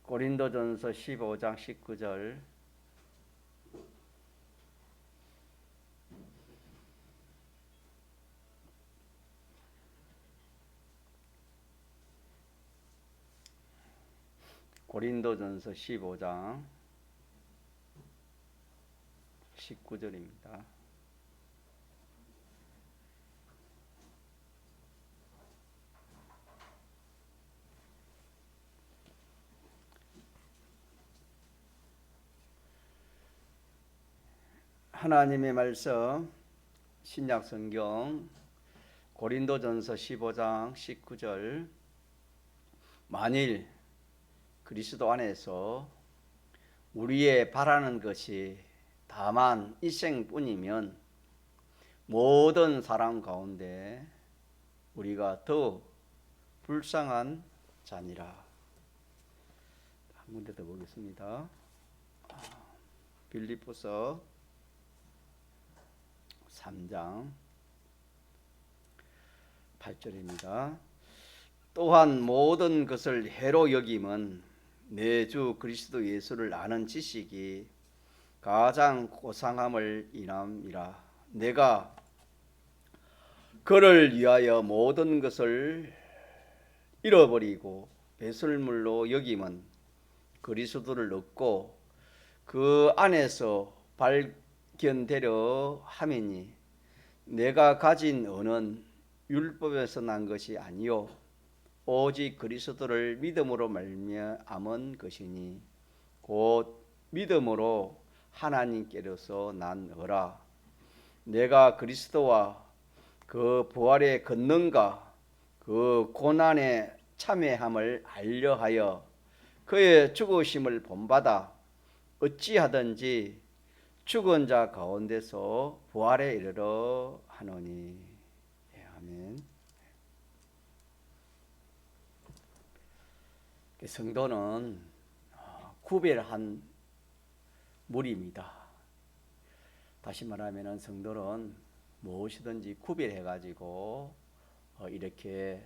고린도전서 15장 19절. 고린도전서 15장 19절입니다. 하나님의 말씀, 신약성경 고린도전서 15장 19절. 만일 그리스도 안에서 우리의 바라는 것이 다만 일생뿐이면 모든 사람 가운데 우리가 더 불쌍한 자니라. 한 군데 더 보겠습니다. 빌립보서 3장 8절입니다. 또한 모든 것을 해로 여김은 내 주 그리스도 예수를 아는 지식이 가장 고상함을 인함이라. 내가 그를 위하여 모든 것을 잃어버리고 배설물로 여김은 그리스도를 얻고 그 안에서 발견되려 함이니 내가 가진 은은 율법에서 난 것이 아니요 오직 그리스도를 믿음으로 말미암은 것이니 곧 믿음으로 하나님께로서 난 어라. 내가 그리스도와 그 부활의 권능과 그 고난의 참회함을 알려하여 그의 죽으심을 본받아 어찌하든지 죽은 자 가운데서 부활에 이르러 하노니. 아멘. 성도는 구별한 무리입니다. 다시 말하면 성도는 무엇이든지 구별해 가지고 이렇게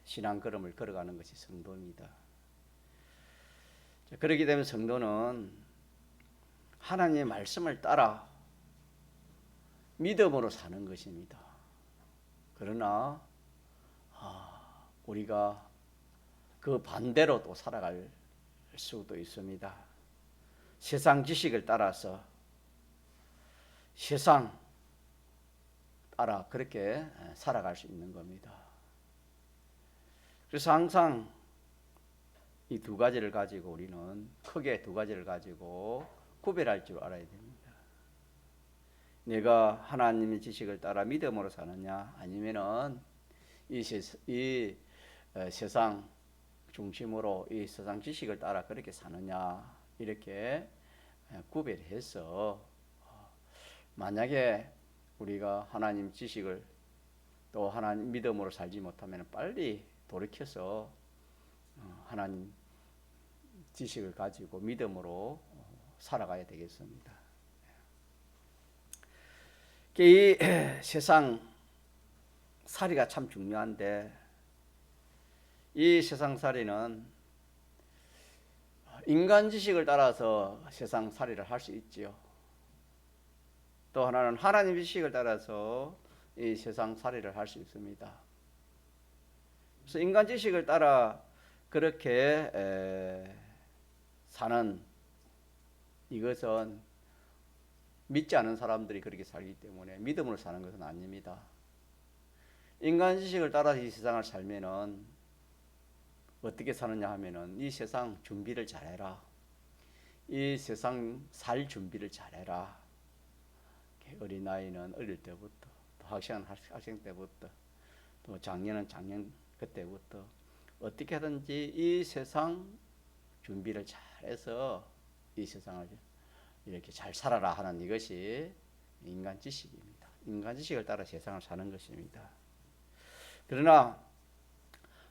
신앙 걸음을 걸어가는 것이 성도입니다. 그렇기 때문에 성도는 하나님의 말씀을 따라 믿음으로 사는 것입니다. 그러나 우리가 그 반대로 또 살아갈 수도 있습니다. 세상 지식을 따라서 세상 따라 그렇게 살아갈 수 있는 겁니다. 그래서 항상 이 두 가지를 가지고 우리는 크게 두 가지를 가지고 구별할 줄 알아야 됩니다. 내가 하나님의 지식을 따라 믿음으로 사느냐, 아니면은 이 세상 중심으로 이 세상 지식을 따라 그렇게 사느냐, 이렇게 구별해서 만약에 우리가 하나님 지식을 또 하나님 믿음으로 살지 못하면 빨리 돌이켜서 하나님 지식을 가지고 믿음으로 살아가야 되겠습니다. 이 세상 살이가 참 중요한데, 이 세상 살이는 인간 지식을 따라서 세상 살이를 할 수 있지요. 또 하나는 하나님 지식을 따라서 이 세상 살이를 할 수 있습니다. 그래서 인간 지식을 따라 그렇게 사는 이것은 믿지 않은 사람들이 그렇게 살기 때문에 믿음으로 사는 것은 아닙니다. 인간 지식을 따라 이 세상을 살면은 어떻게 사느냐 하면은 이 세상 준비를 잘해라. 이 세상 살 준비를 잘해라. 어린아이는 어릴 때부터, 또 학생 때부터, 또 작년은 작년 그때부터 어떻게 하든지 이 세상 준비를 잘해서 이 세상을 이렇게 잘 살아라 하는 이것이 인간 지식입니다. 인간 지식을 따라 세상을 사는 것입니다. 그러나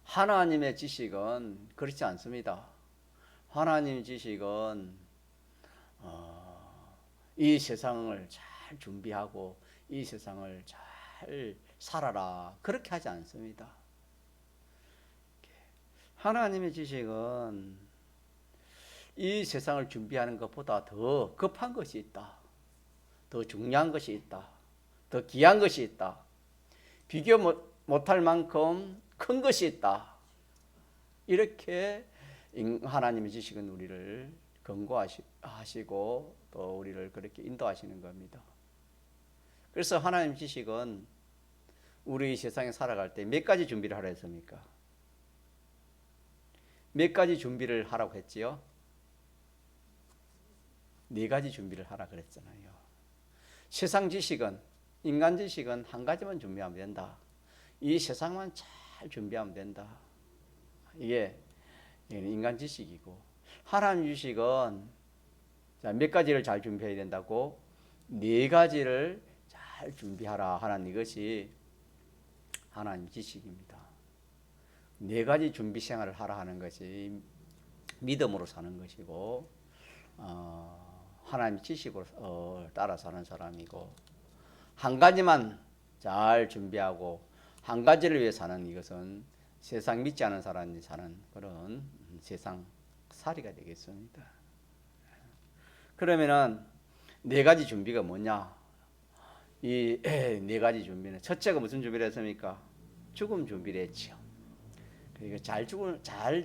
하나님의 지식은 그렇지 않습니다. 하나님의 지식은 이 세상을 잘 준비하고 이 세상을 잘 살아라 그렇게 하지 않습니다. 하나님의 지식은 이 세상을 준비하는 것보다 더 급한 것이 있다. 더 중요한 것이 있다. 더 귀한 것이 있다. 비교 못할 만큼 큰 것이 있다. 이렇게 하나님의 지식은 우리를 권고하시고 또 우리를 그렇게 인도하시는 겁니다. 그래서 하나님 지식은 우리 세상에 살아갈 때 몇 가지 준비를 하라 했습니까? 몇 가지 준비를 하라고 했지요? 4가지 준비를 하라 그랬잖아요. 세상 지식은, 인간 지식은 한 가지만 준비하면 된다. 이 세상만 잘 준비하면 된다. 이게 인간 지식이고, 하나님 지식은 몇 가지를 잘 준비해야 된다고? 4가지를 잘 준비하라 하는 이것이 하나님 지식입니다. 4가지 준비 생활을 하라 하는 것이 믿음으로 사는 것이고, 하나님 지식으로 따라 사는 사람이고, 한 가지만 잘 준비하고 한 가지를 위해 사는 이것은 세상 믿지 않은 사람이 사는 그런 세상 살이가 되겠습니다. 그러면은 4가지 준비가 뭐냐? 이 4가지 준비는 첫째가 무슨 준비를 했습니까? 죽음 준비를 했죠. 그러니까 잘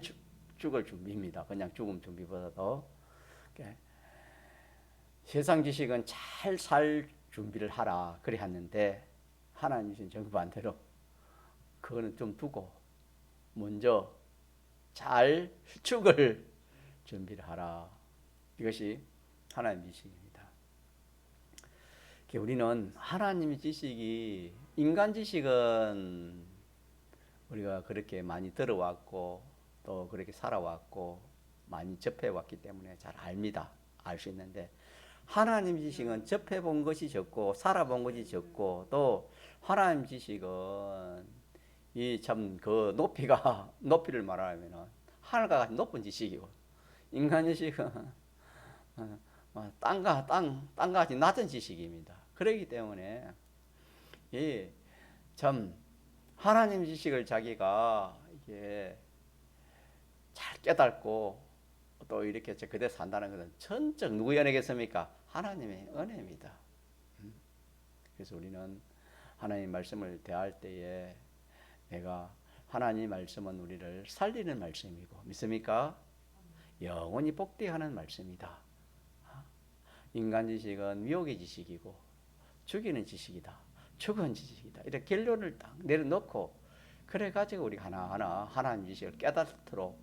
죽을 준비입니다. 그냥 죽음 준비보다도 세상 지식은 잘 살 준비를 하라 그래 했는데 하나님은 정반대로 그거는 좀 두고 먼저 잘 죽을 준비를 하라. 이것이 하나님의 지식입니다. 우리는 하나님의 지식이, 인간 지식은 우리가 그렇게 많이 들어왔고 또 그렇게 살아왔고 많이 접해왔기 때문에 잘 압니다. 알 수 있는데, 하나님 지식은 접해본 것이 적고 살아본 것이 적고, 또 하나님 지식은 이 참 그 높이를 말하면은 하늘과 같이 높은 지식이고, 인간 지식은 땅과 같이 낮은 지식입니다. 그렇기 때문에 이 참 하나님 지식을 자기가 이게 잘 깨닫고 또 이렇게 그대로 산다는 것은 전적 누구의 은혜겠습니까? 하나님의 은혜입니다. 그래서 우리는 하나님 말씀을 대할 때에 내가 하나님 말씀은 우리를 살리는 말씀이고, 믿습니까? 영원히 복되게 하는 말씀이다. 인간 지식은 미혹의 지식이고 죽이는 지식이다. 죽은 지식이다. 이렇게 결론을 딱 내려놓고 그래가지고 우리 하나하나 하나님 지식을 깨닫도록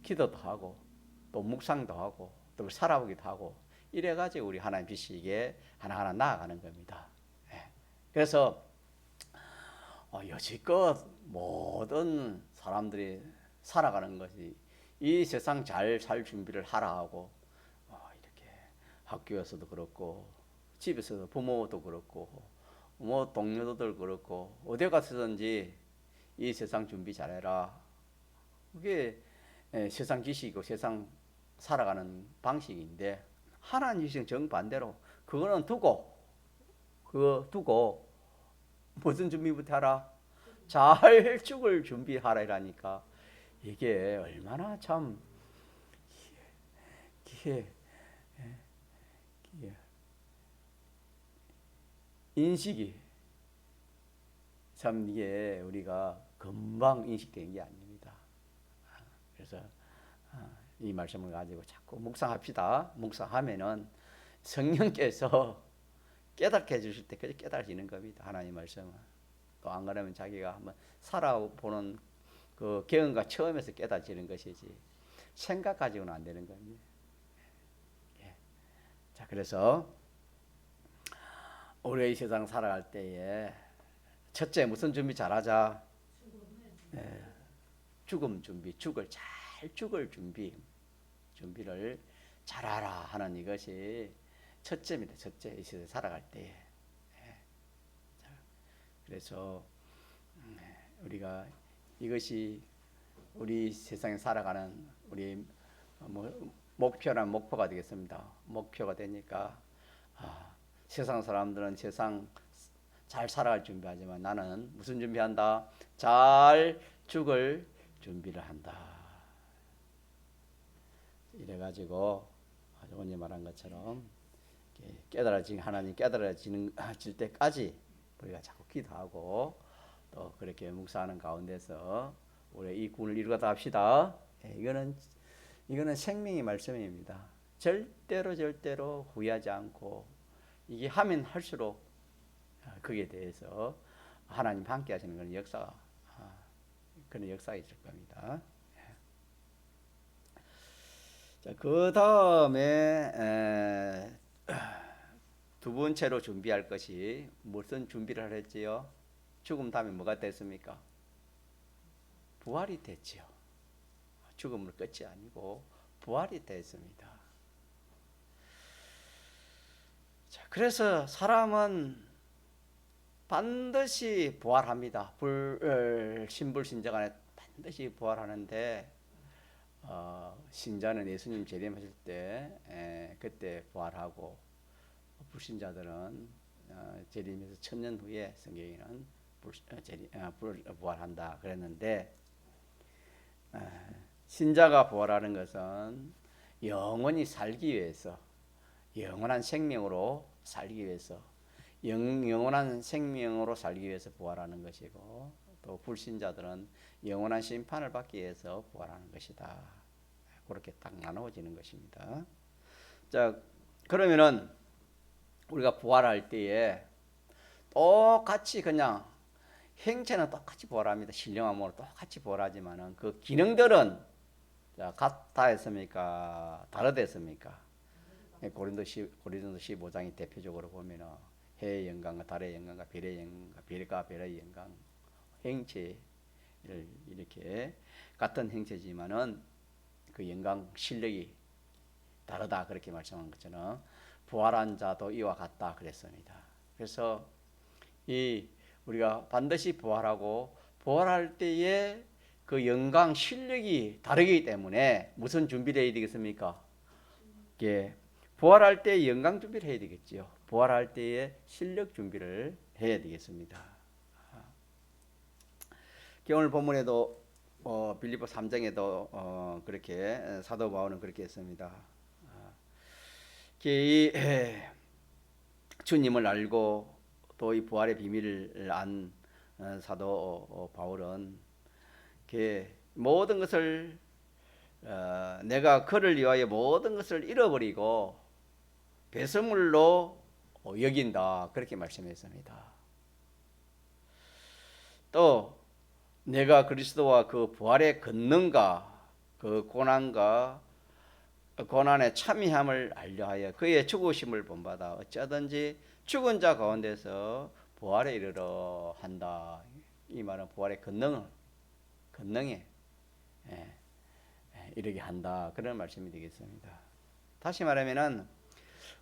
기도도 하고 또 묵상도 하고 또 살아보기도 하고 이래가지고 우리 하나님 지식에 하나하나 나아가는 겁니다. 그래서 여지껏 모든 사람들이 살아가는 것이 이 세상 잘 살 준비를 하라 하고, 이렇게 학교에서도 그렇고 집에서도 부모도 그렇고 뭐 동료들 그렇고 어디 가서든지 이 세상 준비 잘해라. 그게 세상 지식이고 세상 살아가는 방식인데, 하나님 지식은 정반대로 그거는 두고 무슨 준비부터 하라? 잘 죽을 준비하라라니까. 이게 얼마나 참 인식이 참 이게 우리가 금방 인식된 게 아닙니다. 그래서 이 말씀을 가지고 자꾸 묵상합시다. 묵상하면은 성령께서 깨닫게 해주실 때 그렇게 깨달아지는 겁니다. 하나님 말씀은. 또 안 그러면 자기가 한번 살아보는 그 경험과 처음에서 깨닫지는 것이지 생각 가지고는 안 되는 겁니다. 자, 그래서 우리가 이 세상 살아갈 때에 첫째 무슨 준비 잘하자? 죽음 준비, 죽을 준비를 잘하라 하는 이것이 첫째입니다. 첫째, 이 세상에 살아갈 때에. 그래서 우리가 이것이 우리 세상에 살아가는 우리 목표가 되겠습니다. 목표가 되니까 세상 사람들은 세상 잘 살아갈 준비하지만 나는 무슨 준비한다? 잘 죽을 준비를 한다. 이래가지고 아주 오늘 말한 것처럼 하나님 깨달아질 때까지 우리가 자꾸 기도하고 또 그렇게 묵상하는 가운데서 우리 이 꿈을 이루다 합시다. 이거는 생명의 말씀입니다. 절대로 후회하지 않고 이게 하면 할수록 거기에 대해서 하나님 함께 하시는 그런 역사가 있을 겁니다. 자, 그 다음에 두 번째로 준비할 것이 무슨 준비를 하랬지요? 죽음 다음에 뭐가 됐습니까? 부활이 됐지요. 죽음을 끝이 아니고 부활이 됐습니다. 자, 그래서 사람은 반드시 부활합니다. 신불신자 간에 반드시 부활하는데 신자는 예수님 재림하실 때 그때 부활하고 불신자들은 재림해서 1000년 후에 성경에는 부활한다 그랬는데 신자가 부활하는 것은 영원히 살기 위해서 영원한 생명으로 살기 위해서 영원한 생명으로 살기 위해서 부활하는 것이고 또 불신자들은 영원한 심판을 받기 위해서 부활하는 것이다. 그렇게 딱 나누어지는 것입니다. 자, 그러면은 우리가 부활할 때에 똑같이 그냥 행체는 똑같이 부활합니다. 신령한 몸으로 똑같이 부활하지만은 그 기능들은 같다 했습니까? 다르다 했습니까? 고린도서 15장이 대표적으로 보면은 해의 영광과 달의 영광과 별의 영광과 별과 별의 영광 행체를 이렇게 같은 행체지만은 그 영광 실력이 다르다 그렇게 말씀한 것처럼 부활한 자도 이와 같다 그랬습니다. 그래서 우리가 반드시 부활하고 부활할 때에 그 영광 실력이 다르기 때문에 무슨 준비를 해야 되겠습니까? 부활할 때 영광 준비를 해야 되겠지요. 부활할 때에 실력 준비를 해야 되겠습니다. 오늘 본문에도 빌립보 3장에도 그렇게 사도 바울은 그렇게 했습니다. 주님을 알고 또 이 부활의 비밀을 안 사도 바울은 모든 것을 내가 그를 위하여 모든 것을 잃어버리고 배설물로 여긴다 그렇게 말씀했습니다. 또 내가 그리스도와 그 부활의 권능과 그 고난의 참여함을 알려하여 그의 죽으심을 본받아 어찌하든지 죽은 자 가운데서 부활에 이르러 한다. 이 말은 부활의 권능에 이르게 한다 그런 말씀이 되겠습니다. 다시 말하면은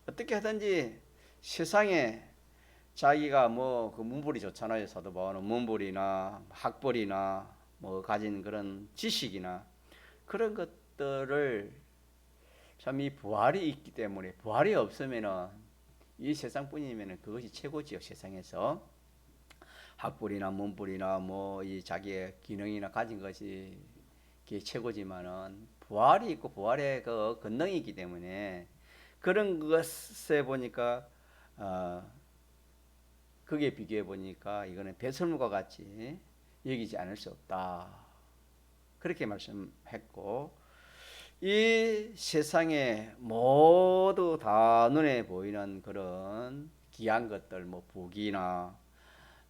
어떻게 하든지 세상에 자기가 그 문벌이 좋잖아요. 사도 바울은 문벌이나 학벌이나 가진 그런 지식이나 그런 것들을 참 이 부활이 있기 때문에 부활이 없으면은 이 세상뿐이면은 그것이 최고지요. 세상에서 학벌이나 문벌이나 이 자기의 기능이나 가진 것이 최고지만은 부활이 있고 부활의 그 권능이 있기 때문에 그런 것에 보니까 그게 비교해 보니까 이거는 배설물과 같이 여기지 않을 수 없다. 그렇게 말씀했고 이 세상에 모두 다 눈에 보이는 그런 귀한 것들 부귀나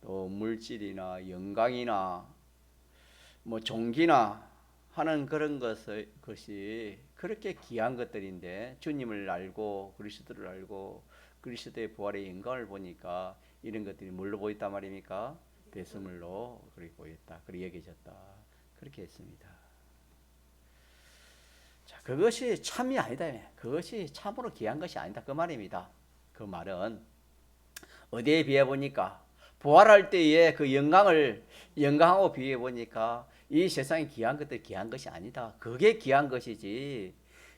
또 물질이나 영광이나 종기나 하는 그런 것이 그렇게 귀한 것들인데 주님을 알고 그리스도를 알고 그리스도의 부활의 영광을 보니까 이런 것들이 뭘로 보였단 말입니까? 배설물로 그렇게 보였다. 그렇게 여겨졌다. 그렇게 했습니다. 자, 그것이 참이 아니다. 그것이 참으로 귀한 것이 아니다. 그 말입니다. 그 말은 어디에 비해 보니까 부활할 때의 그 영광하고 비해 보니까 이 세상에 귀한 것들 귀한 것이 아니다. 그게 귀한 것이지.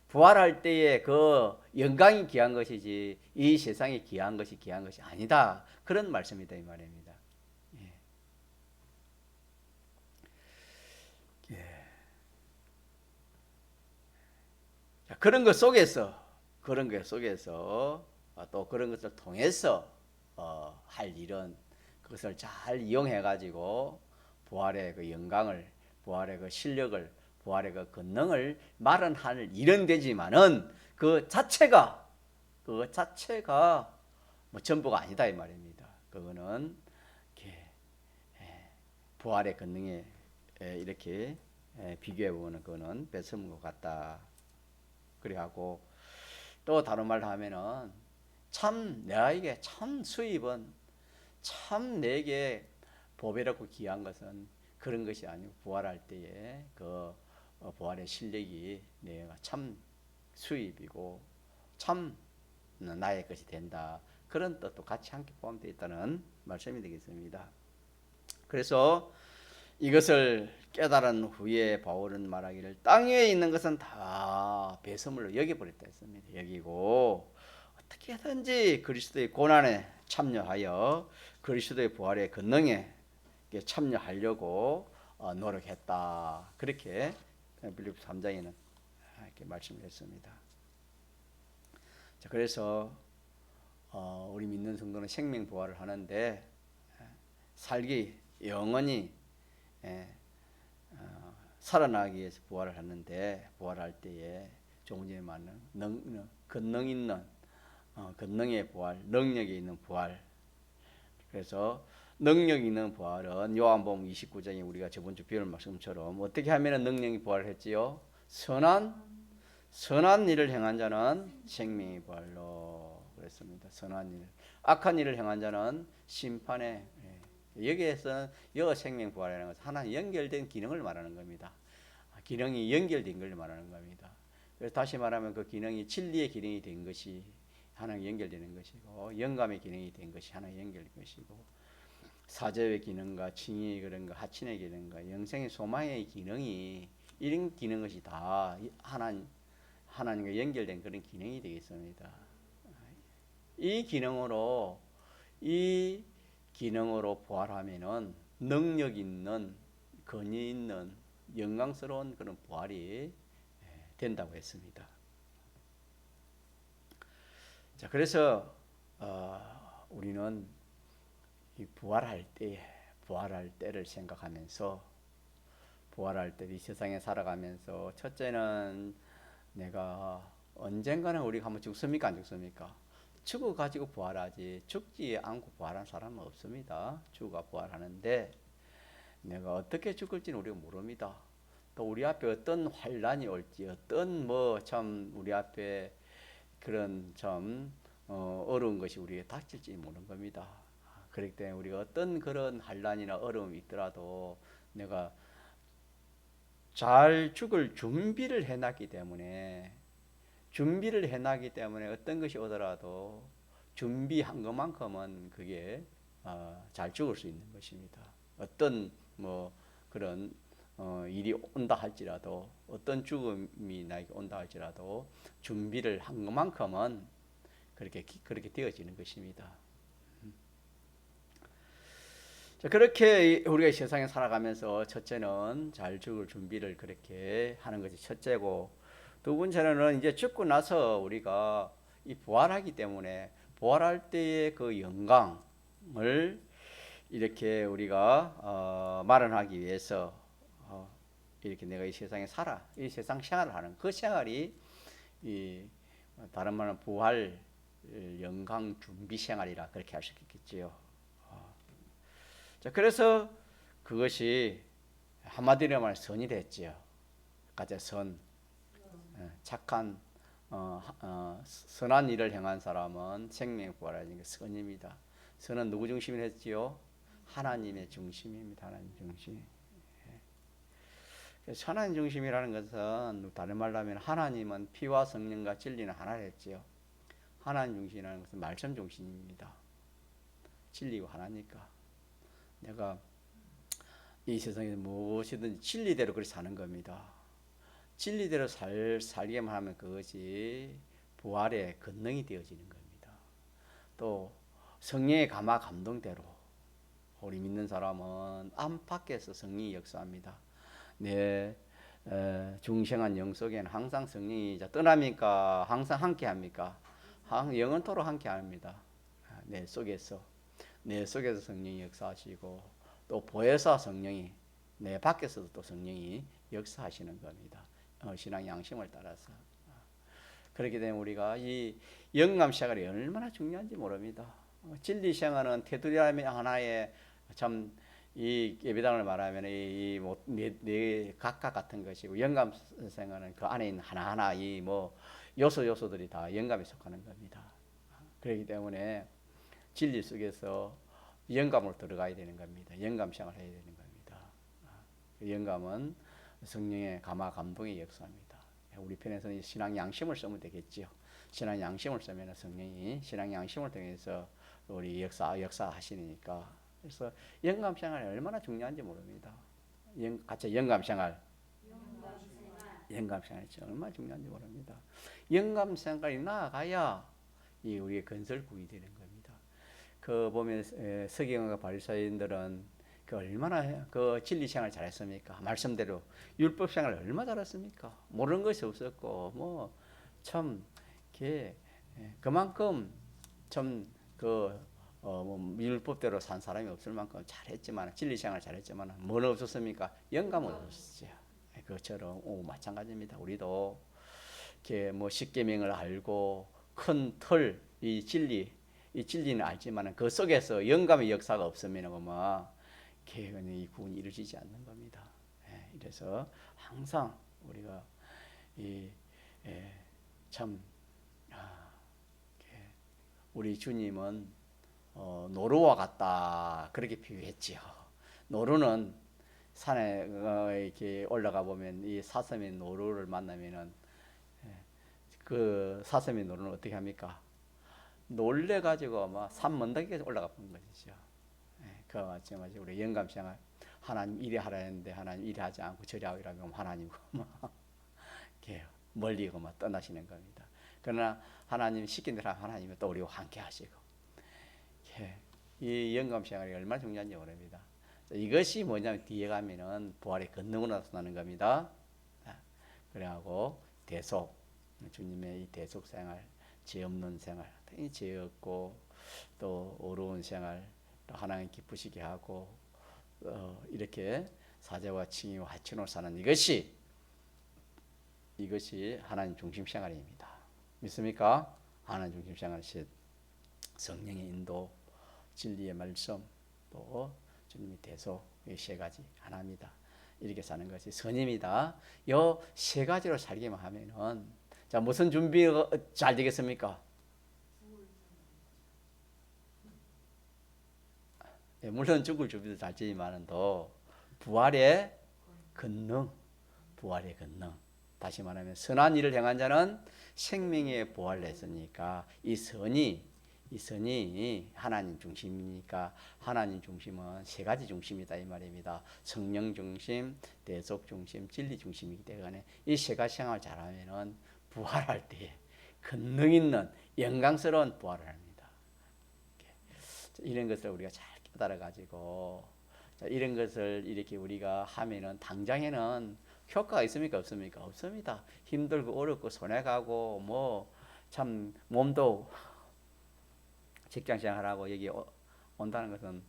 부활할 때의 그 영광이 귀한 것이지 이 세상에 귀한 것이 아니다. 그런 말씀이다 이 말입니다. 예. 예. 그런 것 속에서 또 그런 것을 통해서 할 일은 그것을 잘 이용해 가지고 부활의 그 영광을, 부활의 그 실력을, 부활의 그 권능을 말은 일은 되지만은 그 자체가 뭐 전부가 아니다 이 말입니다. 그거는 이렇게 부활의 권능에 이렇게 비교해 보면 그거는 뺏어먹은 것 같다. 그래하고 또 다른 말로 하면은 참 내게 참 수입은 참 내게 보배롭고 귀한 것은 그런 것이 아니고 부활할 때에 그 부활의 실력이 내가 참 수입이고 참 나의 것이 된다. 그런 뜻도 같이 함께 포함되어 있다는 말씀이 되겠습니다. 그래서 이것을 깨달은 후에 바울은 말하기를 땅 위에 있는 것은 다 배설물로 여겨버렸다 했습니다. 여기고 어떻게든지 그리스도의 고난에 참여하여 그리스도의 부활의 권능에 참여하려고 노력했다. 그렇게 빌립보 3장에는 이렇게 말씀을 했습니다. 자, 그래서 우리 믿는 성도는 생명 부활을 하는데 살기 영원히 살아나기 위해서 부활을 하는데 부활할 때에 조금 전에 말한 권능 있는 권능의 부활, 능력이 있는 부활. 그래서 능력 있는 부활은 요한복음 29장에 우리가 저번 주 배울 말씀처럼 어떻게 하면 능력이 부활을 했지요? 선한 일을 행한 자는 생명의 부활로 그랬습니다. 선한 일. 악한 일을 행한 자는 심판에. 여기에서는 생명 부활이라는 것은 하나 연결된 기능을 말하는 겁니다. 기능이 연결된 걸 말하는 겁니다. 그래서 다시 말하면 그 기능이 진리의 기능이 된 것이 하나 연결되는 것이고 영감의 기능이 된 것이 하나 연결된 것이고 사제의 기능과 칭의의 기능과 하친의 기능과 영생의 소망의 기능이 이런 기능 것이 다 하나님과 연결된 그런 기능이 되겠습니다. 이 기능으로 부활하면은 능력 있는 권위 있는 영광스러운 그런 부활이 된다고 했습니다. 자, 그래서 우리는 이 부활할 때를 생각하면서 부활할 때 이 세상에 살아가면서 첫째는 내가 언젠가는 우리가 한번 죽습니까? 안 죽습니까? 죽어가지고 부활하지 죽지 않고 부활한 사람은 없습니다. 죽어 부활하는데 내가 어떻게 죽을지는 우리가 모릅니다. 또 우리 앞에 어떤 환란이 올지 어떤 우리 앞에 그런 어려운 것이 우리에게 닥칠지 모르는 겁니다. 그렇기 때문에 우리가 어떤 그런 환란이나 어려움이 있더라도 내가 잘 죽을 준비를 해놨기 때문에 어떤 것이 오더라도 준비한 것만큼은 그게 잘 죽을 수 있는 것입니다. 어떤 그런 일이 온다 할지라도 어떤 죽음이 나에게 온다 할지라도 준비를 한 것만큼은 그렇게 되어지는 것입니다. 자, 그렇게 우리가 세상에 살아가면서 첫째는 잘 죽을 준비를 그렇게 하는 것이 첫째고 두 번째는 이제 죽고 나서 우리가 이 부활하기 때문에 부활할 때의 그 영광을 이렇게 우리가 마련하기 위해서 이렇게 내가 이 세상에 이 세상 생활을 하는 그 생활이 다른 말은 부활 영광 준비 생활이라 그렇게 할 수 있겠지요. 자, 그래서 그것이 한마디로 말하면 선이 됐지요. 가짜 착한 선한 일을 행한 사람은 생명의 부활하는 게 선입니다. 선은 누구 중심을 했지요? 하나님의 중심입니다. 하나님 중심. 하나님 중심이라는 것은 다른 말로 하면 하나님은 피와 성령과 진리는 하나를 했지요. 하나님 중심이라는 것은 말씀 중심입니다. 진리가 하나니까 내가 이 세상에서 무엇이든 진리대로 그렇게 사는 겁니다. 진리대로 살게만 하면 그것이 부활의 권능이 되어지는 겁니다. 또 성령의 감화 감동대로 우리 믿는 사람은 안팎에서 성령이 역사합니다. 내 중생한 영 속에는 항상 성령이 떠납니까? 항상 함께합니까? 영원토록 함께합니다. 내 속에서 성령이 역사하시고 또 보혜사 성령이 내 밖에서도 또 성령이 역사하시는 겁니다. 신앙 양심을 따라서. 그렇게 되면 우리가 이 영감 생활이 얼마나 중요한지 모릅니다. 진리 생활은 테두리 하나에 참 이 예배당을 말하면 이네 각각 같은 것이고 영감 생활은 그 안에 있는 하나하나 이 뭐 요소들이 다 영감에 속하는 겁니다. 그렇기 때문에 진리 속에서 영감으로 들어가야 되는 겁니다. 영감 생활을 해야 되는 겁니다. 영감은 성령의 감화 감동의 역사입니다. 우리 편에서는 신앙 양심을 쓰면 되겠지요. 신앙 양심을 쓰면 성령이 신앙 양심을 통해서 우리 역사하시니까. 그래서 영감 생활이 얼마나 중요한지 모릅니다. 같이 영감 생활이 얼마나 중요한지 모릅니다. 영감 생활이 나아가야 이 우리의 건설국이 되는 겁니다. 그 보면 서기관과 바리새인들은 그 얼마나 그 진리 생활 잘했습니까? 말씀대로 율법 생활 얼마 잘했습니까? 모르는 것이 없었고 뭐 참 그만큼 참그 율법대로 산 사람이 없을 만큼 잘했지만 진리 생활 잘했지만 뭐는 없었습니까? 영감은 없었죠. 그것처럼 마찬가지입니다. 우리도 이렇게 뭐 십계명을 알고 큰 틀 이 진리는 알지만 그 속에서 영감의 역사가 없으면 이 구원이 이루어지지 않는 겁니다. 이래서 항상 우리가 참 우리 주님은 노루와 같다 그렇게 비유했지요. 노루는 산에 이렇게 올라가 보면 이 사슴의 노루를 만나면은 그 사슴의 노루는 어떻게 합니까? 놀래 가지고 산 먼데기까지 올라가 보는 것이죠. 그와 마찬가지 우리 영감 생활 하나님 이래 하라 했는데 하나님 이래 하지 않고 저래 하고 이러면 하나님과 멀리 떠나시는 겁니다. 그러나 하나님 시킨 대로 하나님은 또 우리와 함께 하시고 이 영감 생활이 얼마나 중요한지 모릅니다. 이것이 뭐냐면 뒤에 가면은 부활의 권능으로 나타나는 겁니다. 그래하고 대속 주님의 이 대속 생활, 죄 없는 생활, 죄 없고 또 어려운 생활, 또 하나님 기쁘시게 하고 이렇게 사제와 칭의와 하천으로 사는 이것이 하나님 중심 생활입니다. 믿습니까? 하나님 중심 생활이 성령의 인도, 진리의 말씀, 또 주님의 대속 이 세 가지 하나입니다. 이렇게 사는 것이 선입니다. 이 세 가지로 살기만 하면은 자 무슨 준비가 잘 되겠습니까? 물론 죽을 준비도 잘 되지만도 부활의 권능. 다시 말하면 선한 일을 행한 자는 생명의 부활을 했으니까 이 선이 하나님 중심이니까 하나님 중심은 세 가지 중심이다 이 말입니다. 성령 중심, 대속 중심, 진리 중심이기 때문에 이 세 가지 생활을 잘하면은 부활할 때 권능 있는 영광스러운 부활을 합니다. 이런 것을 우리가 잘 깨달아 가지고 이런 것을 이렇게 우리가 하면은 당장에는 효과가 있습니까? 없습니까? 없습니다. 힘들고 어렵고 손해가고 뭐 참 몸도 직장생활하고 여기 온다는 것은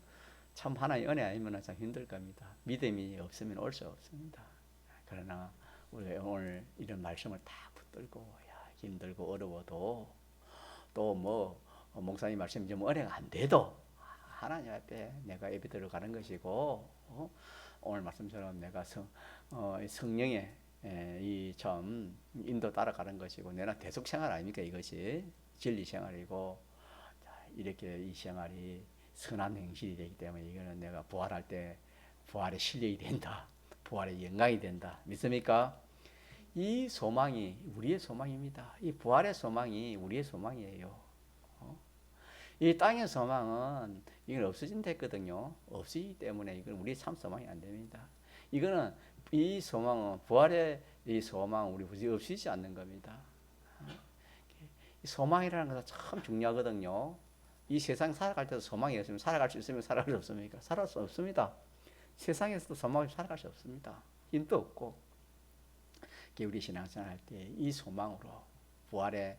참 하나의 은혜 아니면 참 힘들 겁니다. 믿음이 없으면 올 수 없습니다. 그러나 우리가 오늘 이런 말씀을 다 붙들고 힘들고 어려워도 또 뭐 목사님 말씀이 좀 은혜가 안 돼도 하나님 앞에 내가 예배 들어가는 것이고 오늘 말씀처럼 내가 성령의 이 참 인도 따라가는 것이고 내가 대속 생활 아닙니까? 이것이 진리 생활이고 이렇게 이 생활이 선한 행실이 되기 때문에 이거는 내가 부활할 때 부활의 실력이 된다. 부활의 영광이 된다. 믿습니까? 이 소망이 우리의 소망입니다. 이 부활의 소망이 우리의 소망이에요. 이 땅의 소망은 이건 없어진다 했거든요. 없기 때문에 이건 우리의 참 소망이 안 됩니다. 이거는 이 소망은 부활의 이 소망은 우리 없이지 않는 겁니다. 소망이라는 것은 참 중요하거든요. 이 세상 살아갈 때도 소망이 없으면 살아갈 수 있으면 살아갈 수 없습니까? 살아갈 수 없습니다. 세상에서도 소망이 살아갈 수 없습니다. 힘도 없고 우리 신앙생활 할 때 이 소망으로 부활의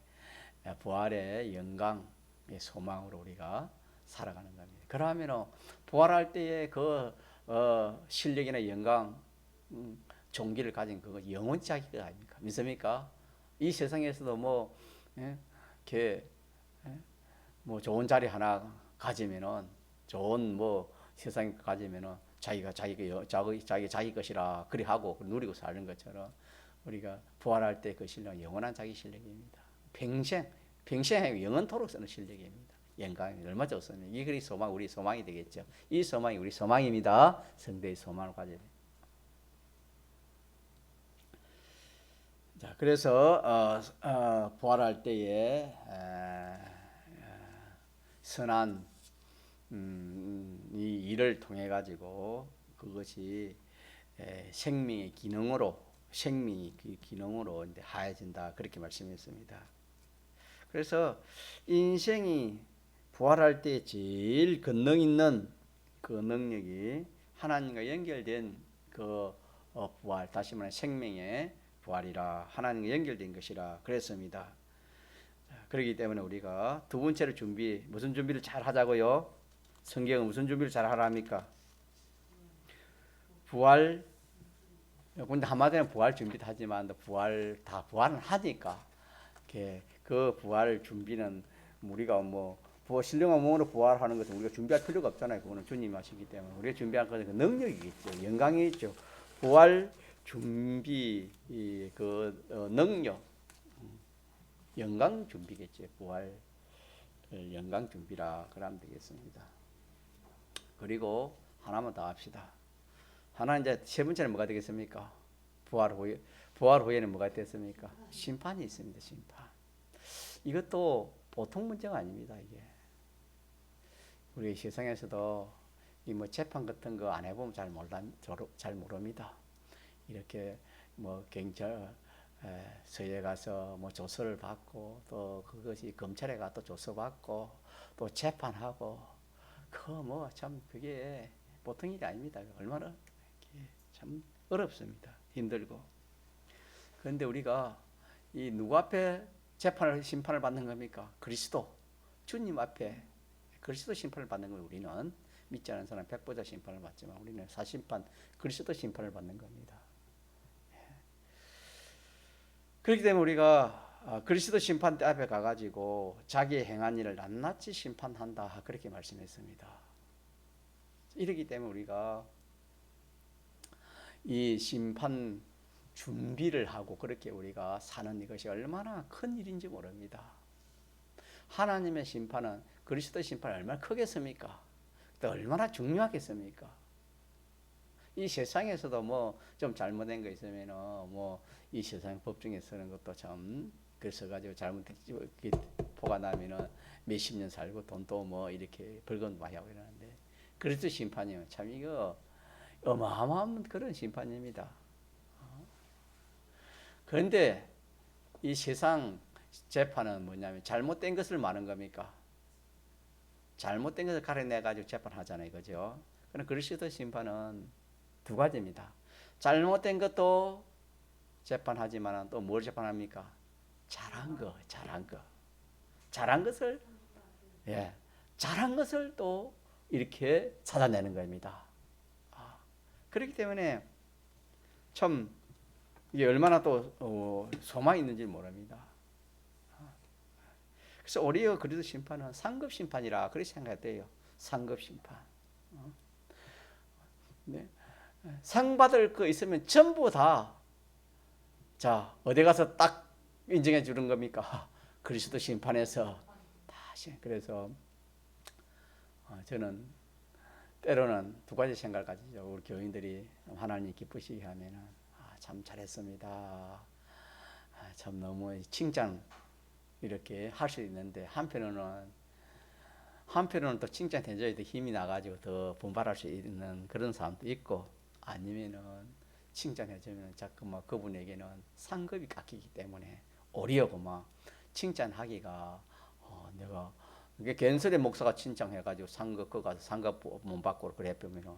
영광의 소망으로 우리가 살아가는 겁니다. 그러면 부활할 때의 그 실력이나 영광, 종기를 가진 그거 영원짜기가 아닙니까? 믿습니까? 이 세상에서도 뭐 이렇게 뭐 좋은 자리 하나 가지면은 좋은 뭐 세상에 가지면은 자기 것이라 그리 하고 누리고 사는 것처럼 우리가 부활할 때 그 실력은 영원한 자기 실력입니다. 평생 영원토록 쓰는 실력입니다. 영광이 얼마 좋습니까? 이게 우리 소망이 되겠죠. 이 소망이 우리 소망입니다. 성도의 소망을 가져야 돼요. 자, 그래서 부활할 때에 선한 이 일을 통해 가지고 그것이 생명의 기능으로 이제 하해진다 그렇게 말씀했습니다. 그래서 인생이 부활할 때 제일 권능 있는 그 능력이 하나님과 연결된 그 부활, 다시 말해 생명의 부활이라 하나님과 연결된 것이라 그랬습니다. 그렇기 때문에 우리가 두 번째로 무슨 준비를 잘 하자고요? 성경은 무슨 준비를 잘 하랍니까? 부활. 근데 한마디로 부활 준비도 하지만 부활은 하니까 그 부활 준비는 우리가 뭐 신령한 몸으로 부활하는 것은 우리가 준비할 필요가 없잖아요. 그거는 주님이 하시기 때문에 우리가 준비할 것은 그 능력이겠죠. 영광이 있죠. 부활 준비 능력, 영광 준비겠죠. 부활 영광 준비라 그러면 되겠습니다. 그리고 하나만 더 합시다. 하나 이제 세 번째는 뭐가 되겠습니까? 부활 후에는 뭐가 됐습니까? 심판이 있습니다. 심판. 이것도 보통 문제가 아닙니다. 이게 우리 세상에서도 이 뭐 재판 같은 거 안 해보면 잘 모릅니다. 이렇게 뭐 서에 가서 뭐 조서를 받고 또 그것이 검찰에 가서 또 조서 받고 또 재판하고 그게 보통 일이 아닙니다. 얼마나 참 어렵습니다. 힘들고. 그런데 우리가 이 누구 앞에 심판을 받는 겁니까? 주님 앞에 그리스도 심판을 받는 거예요. 우리는 믿지 않은 사람 백보자 심판을 받지만 우리는 사심판 그리스도 심판을 받는 겁니다. 그렇기 때문에 우리가 그리스도 심판대 앞에 가가지고 자기의 행한 일을 낱낱이 심판한다 그렇게 말씀했습니다. 이러기 때문에 우리가 이 심판 준비를 하고 그렇게 우리가 사는 이것이 얼마나 큰 일인지 모릅니다. 하나님의 심판은 그리스도 심판이 얼마나 크겠습니까? 또 얼마나 중요하겠습니까? 이 세상에서도 뭐 좀 잘못된 거 있으면 뭐 이 세상 법정에 서는 것도 참 그래서 가지고 포가 나면은 몇십 년 살고 돈도 뭐 이렇게 벌금 많이 하고 이러는데 그리스도 심판이요 참 이거 어마어마한 그런 심판입니다. 그런데 이 세상 재판은 뭐냐면 잘못된 것을 말하는 겁니까? 잘못된 것을 가려내 가지고 재판하잖아요, 그죠? 그럼 그리스도 심판은 두 가지입니다. 잘못된 것도 재판하지만 또 뭘 재판합니까? 잘한 것을 잘한 것을 또 이렇게 찾아내는 겁니다. 그렇기 때문에 참 이게 얼마나 또 소망이 있는지 모릅니다. 그래서 오히려 그리스도 심판은 상급 심판이라 그렇게 생각돼요. 상급 심판. 네. 상 받을 거 있으면 전부 다 어디 가서 딱 인정해 주는 겁니까? 그리스도 심판에서 다시. 그래서 저는 때로는 두 가지 생각을 가지죠. 우리 교인들이 하나님 기쁘시게 하면은 참 잘했습니다. 참 너무 칭찬 이렇게 할 수 있는데 한편으로는 또 칭찬해줘야 더 힘이 나가지고 더 분발할 수 있는 그런 사람도 있고 아니면은 칭찬해주면 자꾸 막 그분에게는 상급이 깎이기 때문에 오히려 막 칭찬하기가 내가 이게 갠설의 목사가 칭찬해가지고 상급 그 가서 상급 못 받고 그래 보면은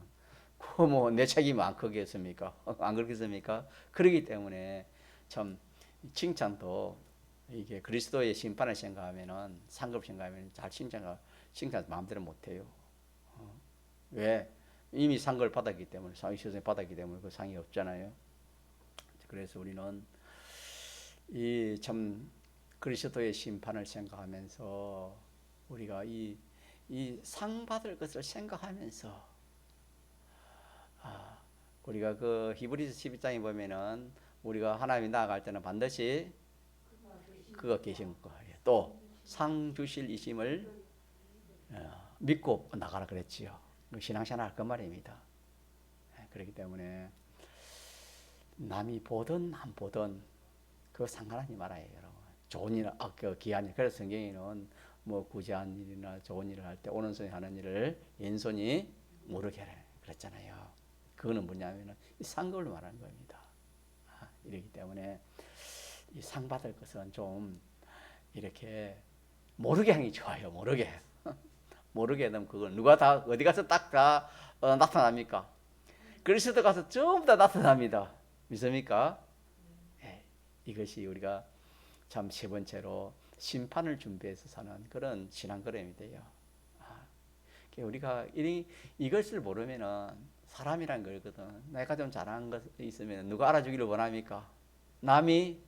그 뭐 내 책임이 안 크겠습니까? 안 그렇겠습니까? 그렇기 때문에 참 칭찬도 이게 그리스도의 심판을 생각하면은 상급 생각하면 잘 칭찬 마음대로 못해요. 왜? 이미 상급을 받았기 때문에 상위 시선을 받았기 때문에 그 상이 없잖아요. 그래서 우리는 이 참 그리스도의 심판을 생각하면서 우리가 이 상 받을 것을 생각하면서 우리가 그 히브리서 12장에 보면은 우리가 하나님이 나아갈 때는 반드시 그가 계신 거예요. 또 상 주실 이심을 믿고 나가라 그랬지요. 신앙생활 그 말입니다. 그렇기 때문에 남이 보든 안 보든 그거 상관하지 말아요, 여러분. 좋은 일, 그 귀한 일. 그래서 성경에는 뭐 구제한 일이나 좋은 일을 할 때 오른손이 하는 일을 왼손이 모르게 하라 그랬잖아요. 그거는 뭐냐면은 이 상급을 말하는 겁니다. 이렇기 때문에 이 상 받을 것은 좀 이렇게 모르게 하는 게 좋아요. 모르게. 모르게 하면 그걸 누가 다 어디 가서 딱 다 나타납니까? 그리스도 가서 전부 다 나타납니다. 믿습니까? 네, 이것이 우리가 참 세 번째로 심판을 준비해서 사는 그런 신앙 걸음이 돼요. 우리가 이것을 모르면은 사람이란 거거든. 내가 좀 잘하는 것 있으면 누가 알아주기를 원합니까? 남이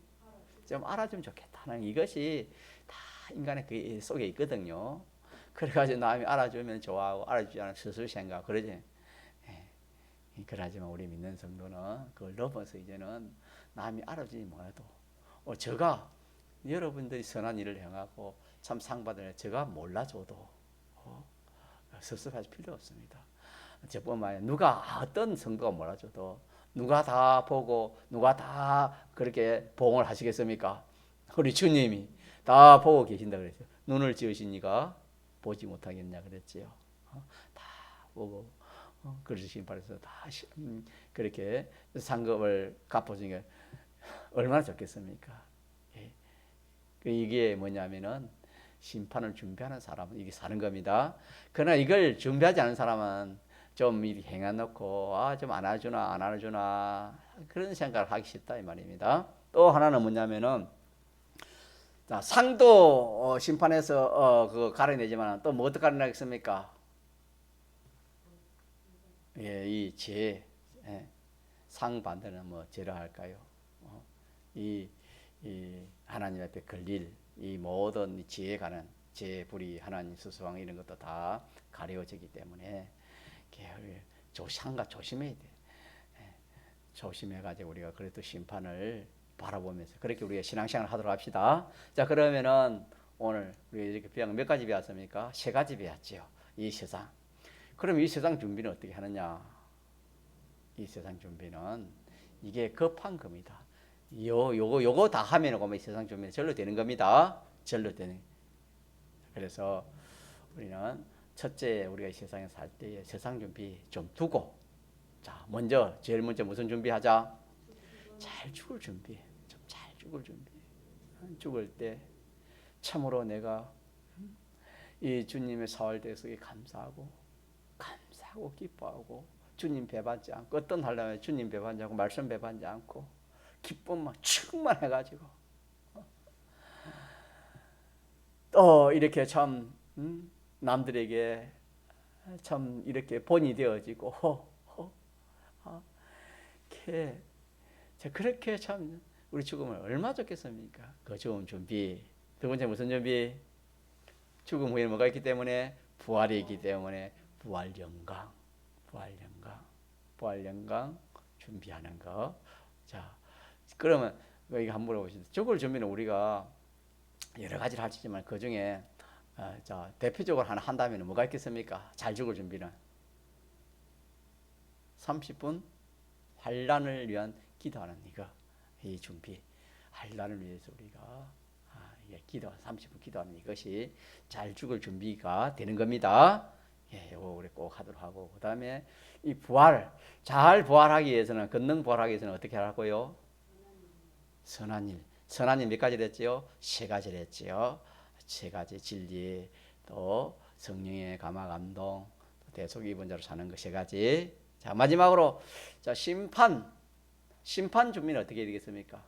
좀 알아주면 좋겠다는 이것이 다 인간의 그 속에 있거든요. 그래가지고 남이 알아주면 좋아하고 알아주지 않으면 스스로 생각 그러지. 그러지만 우리 믿는 성도는 그걸 넘어서 이제는 남이 알아주지 못해도 제가 여러분들이 선한 일을 행하고 참 상 받을 제가 몰라줘도 섭섭하실 필요 없습니다. 저뿐만 아니라 누가 어떤 성도가 몰라줘도 누가 다 보고 누가 다 그렇게 보응을 하시겠습니까? 우리 주님이 다 보고 계신다 그랬죠. 눈을 지으시니까 보지 못하겠냐 그랬지요. 다 보고 그래서 심판에서 다 그렇게 상급을 갚아주니까 얼마나 좋겠습니까? 이게 뭐냐면은 심판을 준비하는 사람은 이게 사는 겁니다. 그러나 이걸 준비하지 않은 사람은 좀 이렇게 행해놓고 좀 안 안아주나 그런 생각을 하기 쉽다 이 말입니다. 또 하나는 뭐냐면은 자, 상도 심판에서 그 가려내지만 또 뭐 어떻게 가려내겠습니까? 이 죄, 상 반대는 뭐 죄라 할까요? 이 하나님 앞에 걸릴 이 모든 지혜에 관한 죄, 불의, 하나님 수수왕 이런 것도 다 가려지기 때문에 상가 조심해야 돼. 조심해가지고 우리가 그래도 심판을 바라보면서 그렇게 우리가 신앙생활을 하도록 합시다. 자, 그러면은 오늘 우리 이렇게 배운 몇 가지 배웠습니까? 세 가지 배웠지요. 이 세상. 그럼 이 세상 준비는 어떻게 하느냐? 이 세상 준비는 이게 급한 겁니다. 요거 다 하면 이 세상 준비는 절로 되는 겁니다. 절로 되는. 그래서 우리는 첫째 우리가 이 세상에 살 때에 세상 준비 좀 두고 자 제일 먼저 무슨 준비하자? 잘 죽을 준비. 좀 잘 죽을 준비. 죽을 때 참으로 내가 이 주님의 사활대속에 감사하고 기뻐하고 주님 배반지 않고 어떤 하려면 주님 배반지 않고 말씀 배반지 않고 기쁨만 충만해가지고 또 이렇게 참 남들에게 참 이렇게 본이 되어지고 그렇게 참 우리 죽음을 얼마 좋겠습니까? 그 죽음 준비. 두 번째 무슨 준비? 죽음 후에 뭐가 있기 때문에 부활이 있기 때문에 부활 영광 준비하는 거. 자, 그러면 이거 한번 물어보시죠. 죽을 준비는 우리가 여러 가지를 할 수 있지만 그 중에 자 대표적으로 하나 한다면 뭐가 있겠습니까? 잘 죽을 준비는 30분 환난을 위한 기도하는 이 준비. 환난을 위해서 우리가 기도 30분 기도하는 이것이 잘 죽을 준비가 되는 겁니다. 이거 우리 꼭 하도록 하고 그다음에 이 잘 부활하기 위해서는 권능 부활하기 위해서는 어떻게 하라고요? 선한 일 몇 가지를 했지요? 세 가지를 했지요. 세 가지 진리 또 성령의 감화 감동 대속 입은 자로 사는 것 세 가지. 자 마지막으로 자 심판 준비는 어떻게 되겠습니까?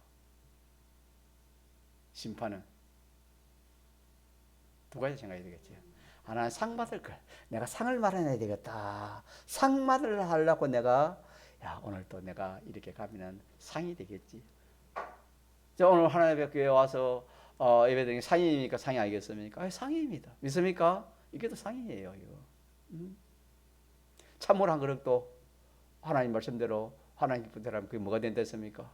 심판은 두 가지 생각이 되겠죠. 하나는 상 받을 걸. 내가 상을 마련해야 되겠다. 상 받으려고 내가 오늘 또 내가 이렇게 가면은 상이 되겠지. 자, 오늘 하나님의 교회에 와서 예배드리는 상이니까 상이 아니겠습니까? 상이입니다. 믿습니까? 이게 또 상이에요. 이거. 찬물 한 그릇도 하나님 말씀대로 하나님 기쁜 대로 그게 뭐가 된댔습니까?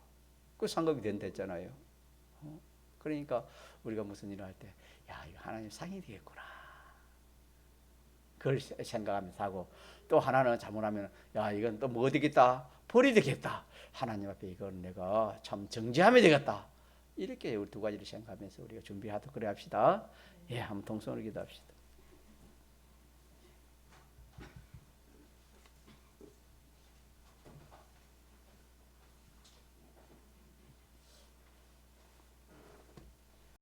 그 상급이 된댔잖아요. 그러니까 우리가 무슨 일을 할 때, 이거 하나님 상이 되겠구나. 그걸 생각하면서 하고, 또 하나는 잘못하면, 이건 또 뭐 되겠다? 벌이 되겠다. 하나님 앞에 이건 내가 참 정죄하면 되겠다. 이렇게 우리 두 가지를 생각하면서 우리가 준비하도록 그래 합시다. 한번 동성으로 기도합시다.